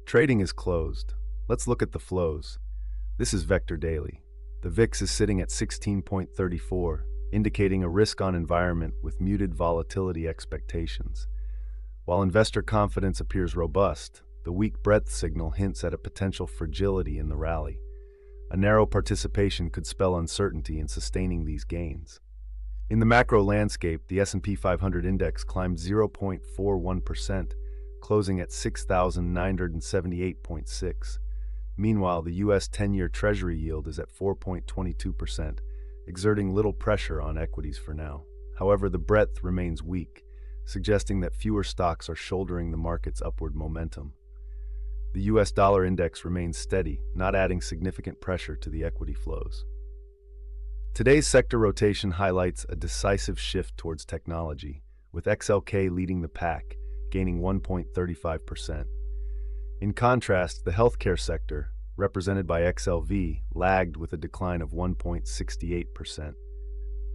Trading is closed. Let's look at the flows. This is Vector Daily. The VIX is sitting at 16.34, indicating a risk-on environment with muted volatility expectations. While investor confidence appears robust, the weak breadth signal hints at a potential fragility in the rally. A narrow participation could spell uncertainty in sustaining these gains. In the macro landscape, the S&P 500 index climbed 0.41%, closing at 6,978.6. Meanwhile, the U.S. 10-year Treasury yield is at 4.22%, exerting little pressure on equities for now. However, the breadth remains weak, suggesting that fewer stocks are shouldering the market's upward momentum. The U.S. dollar index remains steady, not adding significant pressure to the equity flows. Today's sector rotation highlights a decisive shift towards technology, with XLK leading the pack, gaining 1.35%. In contrast, the healthcare sector, represented by XLV, lagged with a decline of 1.68%.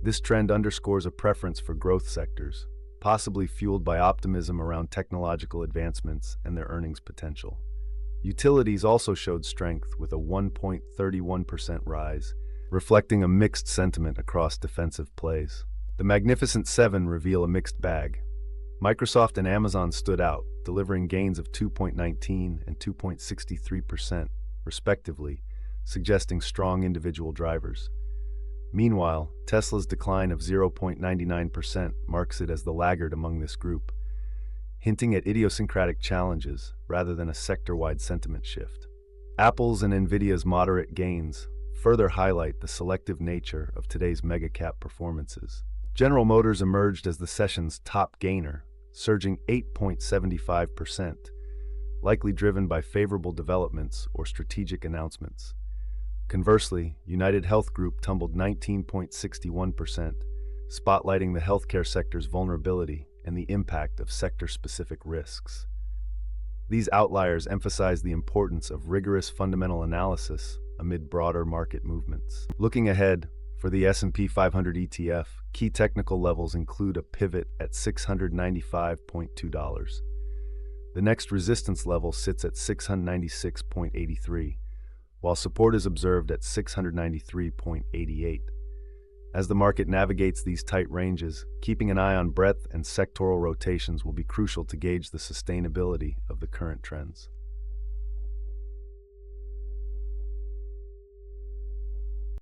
This trend underscores a preference for growth sectors, possibly fueled by optimism around technological advancements and their earnings potential. Utilities also showed strength with a 1.31% rise, reflecting a mixed sentiment across defensive plays. The Magnificent Seven reveal a mixed bag. Microsoft and Amazon stood out, delivering gains of 2.19% and 2.63%, respectively, suggesting strong individual drivers. Meanwhile, Tesla's decline of 0.99% marks it as the laggard among this group, hinting at idiosyncratic challenges rather than a sector-wide sentiment shift. Apple's and Nvidia's moderate gains further highlight the selective nature of today's mega-cap performances. General Motors emerged as the session's top gainer, surging 8.75%, likely driven by favorable developments or strategic announcements. Conversely, UnitedHealth Group tumbled 19.61%, spotlighting the healthcare sector's vulnerability and the impact of sector-specific risks. These outliers emphasize the importance of rigorous fundamental analysis amid broader market movements. Looking ahead, for the S&P 500 ETF, key technical levels include a pivot at $695.2. The next resistance level sits at $696.83, while support is observed at $693.88. As the market navigates these tight ranges, keeping an eye on breadth and sectoral rotations will be crucial to gauge the sustainability of the current trends.